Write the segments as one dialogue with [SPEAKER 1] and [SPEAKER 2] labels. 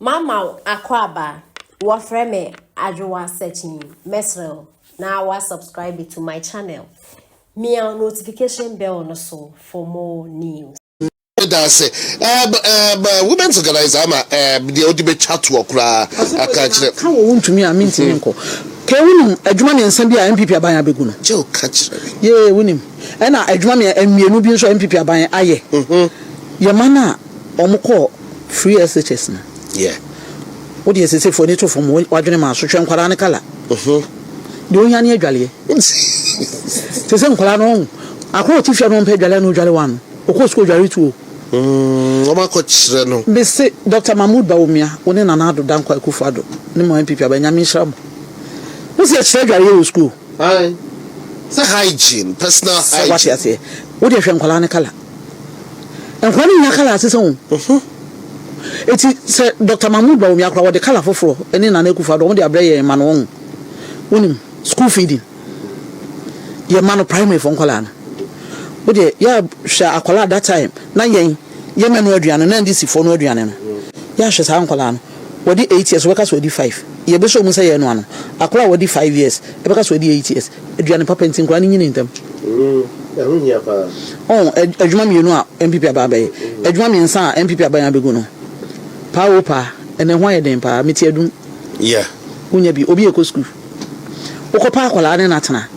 [SPEAKER 1] Mama Akwaba, what frame Ajwa searching Mesrel. Now I subscribe to my channel. Me a notification bell on so for more news.
[SPEAKER 2] That's women's organizer the ultimate chat work I catch them.
[SPEAKER 3] How won't me a meeting uncle? Can Edmani and Sandy NPP Abaya Beguno?
[SPEAKER 2] Joe catch
[SPEAKER 3] Ye, win him. And I Edmani and me Nubian NPP Abaya aye. Your manna Omoko free SHS.
[SPEAKER 2] Yeah.
[SPEAKER 3] What do you say for nature from Wajima, so Chanquarana color? Doing any jolly. To some Colano, I quote if you don't pay Jalano Jolly one, or course go Jolly too. They say Dr. Mahmoud Baumia, one in another down quite Kufado, Nemo NPP Benjamin Sham. What's your treasure school?
[SPEAKER 2] Aye. The hygiene, personal hygiene.
[SPEAKER 3] What you say? What if you're Colana color? And when in your color is his own. It is Dr. Mahmoud Baumia, what the color for, and in an Ekufado, only a brain man on. Winning school feeding. Your man of primary from Colana. What ye, ya shall a collar that time. Nine, Yemen Rodrian and NDC for Rodrian. Yasha's uncle. What the 8 years workers were the 5. Ye bishop will say one. A collar were the 5 years, a because were the 8 years. Adrian Pappens in running in them. Oh, a drum you know, NPP Ababe. A drum in Sa, NPP Abaya Beguno. Pa, and then why then pa, Mitiadum?
[SPEAKER 2] Yeah.
[SPEAKER 3] Unya be Obiako school. Okopa Colana Natana.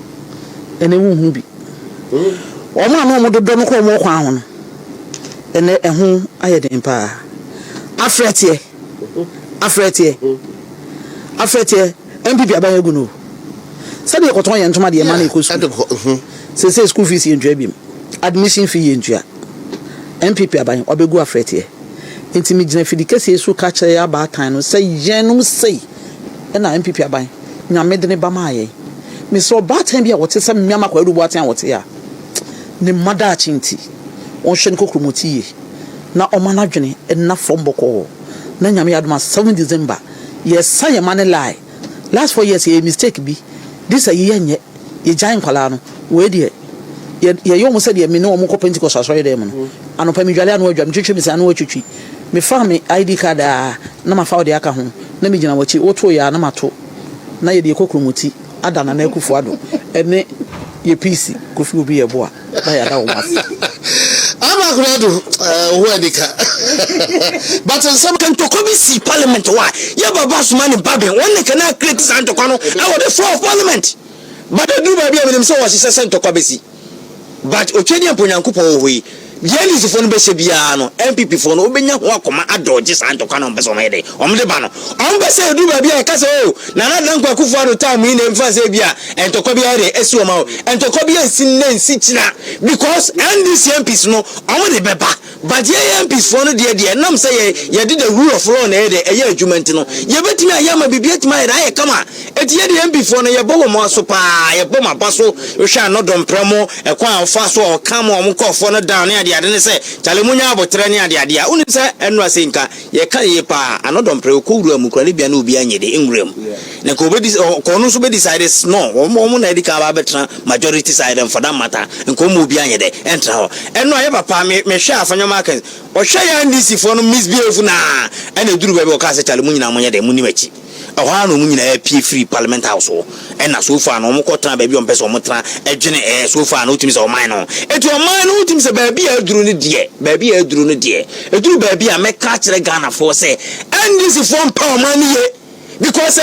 [SPEAKER 3] And a woman be. Oh, my mother don't call more crown. And a home I had in pa. Afretie, MPP Abayaguno. Said you got one and to my dear money could say school fees in Jabim, admission fee in Jia. MPP Abay, Obego Afretie. Intimidate for the case who catch a bar time, say, Janum say, and I MPP Abay, Namedene Bamaye. Miss Robertambia, what is some Yamako what and what's here. The mother chinti on Shenko Kumuti. Na omanajene enough from Boko. Nanyami Adma 7 December. Yes, I money lie. Last 4 years, ye mistake be. This a year yet. Ye giant Colano. Where dear? Ye almost said ye may no more Pentecost as right demon. And open me Jalian word, Chichi is an ochichi. Me farm ID card, Nama found the Akahon. Nemijana what you auto ya Namato. Na ye de Kokumuti, Adana Neku Fuado. And ne ye PC, Kufu be a boy.
[SPEAKER 2] I'm a gradu, but in some can to come see Parliament. Why? Yaba boss man in Babin, one they cannot create Santocono, I want the floor of Parliament. But I do baby with himself as he says Santo Cabesi. But Ochenia Punyankupo, we Yelis phone Besebiano, MPP phone, Obenya Wakoma, Adodges Antocano Besomede, Omlebano. Ombese do baby, I can say, Nana Lanka Kufano time in Fazebia, and Tokobia, Esuamo, and Tokobia Sinen Sitina, because NDC MPs no, only Beba. But ye MPs phone, dear, Nam say, ye did the rule of law, a year Jumentino. Ye bet me, I am a bibiet my eye, come on. At ye the MP phone, a Bomo Sopa, a Boma Paso, you shall not don promo, a quan fast or come on, call for down near the didn't say, Talimunya, but Trania, the idea, only say, and Rasinka, ye can ye pa, and not on Precool, Mukribia, Nubian, the Ingram. Nakobedis or Conus be decided, no, or Momon Edica Betra, majority side, and for that matter, and Comubian, enter. And no ever pa me share from your market, or share NDC for no misbehavior now, and a drew a cast Talimunya, the Munimechi. A one woman a P3 Parliament household, and so far no more cotton baby on Pesomotra, a general so far no teams or minor. It was mine who teams a baby a drew dear, baby a drew dear, a drew baby a make catch the Ghana for say, and this is from power money because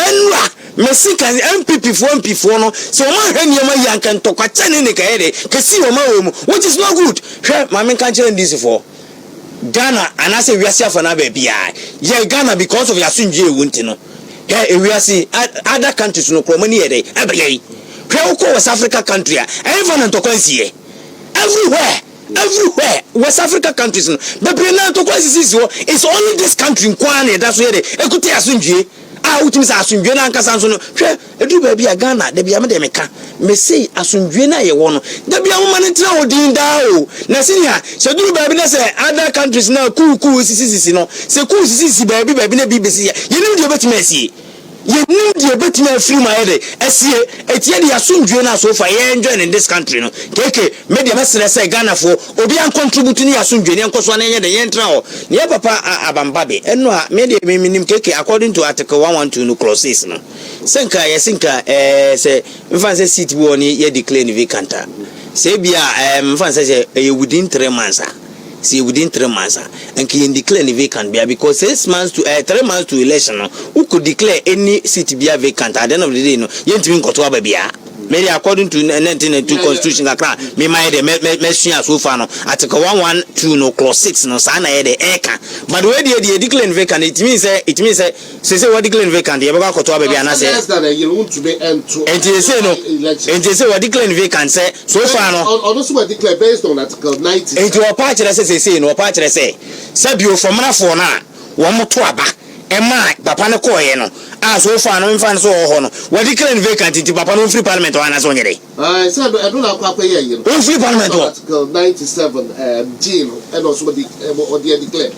[SPEAKER 2] Messica MPP for MP for no, so my Yama can talk a 10 in the Kaede, can see your mom, which is not good. My man can't change this for Ghana, and I say we are safe for baby. Yeah, Ghana because of your Sunjay Wuntino. We are see other countries no cromony day every day. West Africa country, everyone to consider everywhere. West Africa countries, but to it's only this country in Kwane. That's where they could tell Sunji. Which means Asunjena and Casanso. Do baby a Ghana, the Biamedemica. May say Asunjena, you want the Biamanitra or Dindao. Nasinia, so do baby, say other countries now, cool, say cool, baby, BBC. You know, you're better messy. You need the betting free my head. I see it yet you soon join us so far enjoying in this country. No, Keke, media message say Ghana for Obian contributing your soon joining because one the yentrao. Near Papa Abambabi, and no media minim Keke according to Article 112 no clauses. No, Senka, Yasinka, say, Fancy City Woni, ye declare vacant. Say, be Fancy within 3 months. See within 3 months and can declare any vacant because 6 months to 3 months to election who could declare any seat be vacant at the end of the day no yet to go baby maybe according to 1992 constitution akra me my the message so far no article 112 no clause 6 no sana the eka but where they declare vacant it means say say what declare vacant you go to baby and say
[SPEAKER 4] you want to be into
[SPEAKER 2] and they say no and they say what declare vacant say so far no
[SPEAKER 4] also what declare based on article 90
[SPEAKER 2] and to a part say no part say sabio for mana for na wo moto aba Emma, Papa no koye no. So far no infan so ho no. What declare vacant in Papa no free parliament or na so nyere.
[SPEAKER 4] I said I don't know kwakwa ye.
[SPEAKER 2] Free parliament
[SPEAKER 4] article 97 G and also what declare.
[SPEAKER 2] What declare?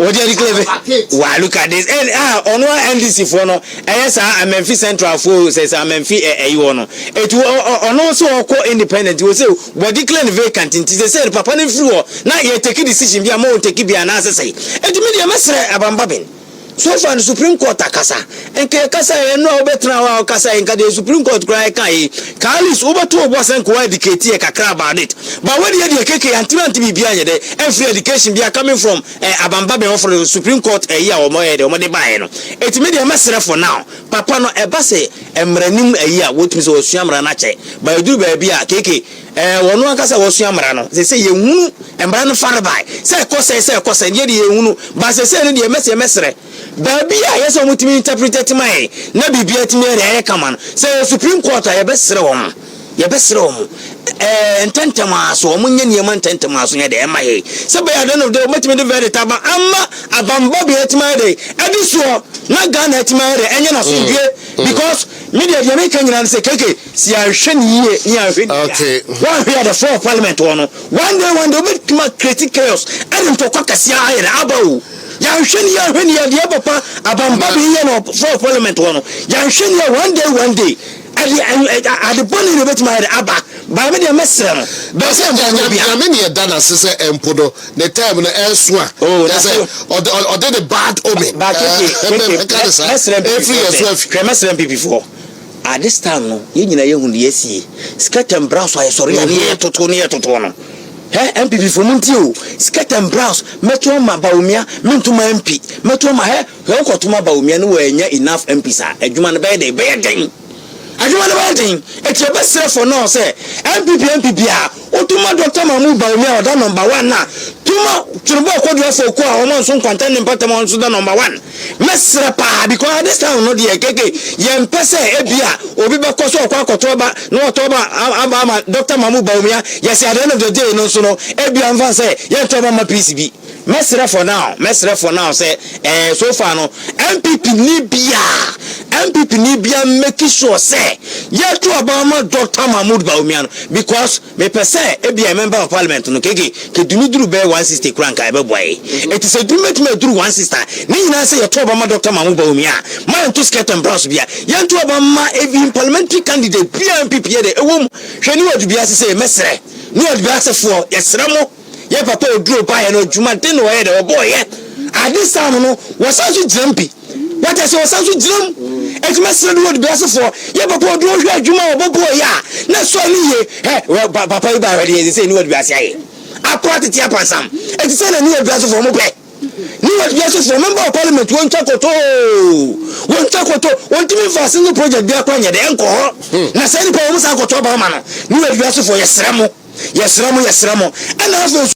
[SPEAKER 2] Wow, look at this. And on one NDC for no. Yes, I Memphis Central for says I Memphis you no. It on also ko independent we say what declare vacant in say Papa no free na ye take decision bi am take bi na say. Et media mesre abambabin. So far the Supreme Court akasa enke kasa no obetra wa kasa enka the Supreme Court cry kai kalis over to obosen ko educate e kakra about it but when the keke antimanti bibia nye de free education bia coming from abamba be for the Supreme Court here o mo de bae no it me dey mesere for now papa no eba se emranim here wotumi so osuamra na che ba eduru ba bia keke wono akasa wosuamra no se yehunu emra no far bai se kosa ye de yehunu ba se ne de mesere baby yes o mutimi interpret my na bibia timi re kama say Supreme Court ya besere wo ententema so omunye niema ententema so ye de ema ye say by the end of the mutimi de very taba amma abamba bi etima de ediso na Ghana etima de enye na so bie because media de make nyina say keke si ahwe ni ahwe
[SPEAKER 4] okay
[SPEAKER 2] one here the four parliament one day we critic chaos and to kwakasi ayere abawo Yansheni ya the papa abamba be no for parliament one yansheni one day at the bonny the bet my aba ba me the mesem be say
[SPEAKER 4] I mean you done as say empodo the time na elsewhere or did the bad omen
[SPEAKER 2] ba mesem PP4 at this time no ye nyina ye hunu yesie skatem braso ay sori ya ne toto no NPP for Muntio, Sket and Browse, Metro Baumia, Mentuma MP, Metro Mahe, Hokotuma Baumia, no way enough MPs are a human bed, a bad thing. A human bad thing, it's your best self for now, say, NPP, Otuma Doctor Mamu Baumia, or number one now. Tuma, Chuba, for Qua, almost some contending Patamon to the number one. Mesrapa, because this time, no dear Keke, Yam Pese, Ebia, Obiba Koso, Quacotoba, no Toba, Doctor Mamu Baumia, yes, at the end of the day, no sono, Ebia and Van say, Yatoba PCB. Mesra for now, say, so far no, MPP Nibia, making sure, say, Yato Obama, Doctor Mahmoud Baumian, because me per se, Ebia member of parliament, no Keke, Kedumidru Bear 160 crank, I boy. It is a dream to do one sister. Nina say, Obama, Doctor Mahmoud Baumia, my to Sket and Browse Bia, Yanto Obama, a parliamentary candidate, PMP, a woman, she knew what to be as say, Mesre, knew what to be as for, yes, Ramo. Yeah, papa drew by no Jumantin or head or boy, at this time, no, was also jumpy. What I saw was also jump. It's Master would be as for, yeah, papa drew Juma or boy, yeah, not so near, well, papa already is saying what we are saying. I brought it up on some. It's a new address for Mobile. New address for member of parliament, one tacoto, one to me for a single project, they are crying at the encore. Now, send the poems I got to Obama. New address for Yes, Ramo, and also.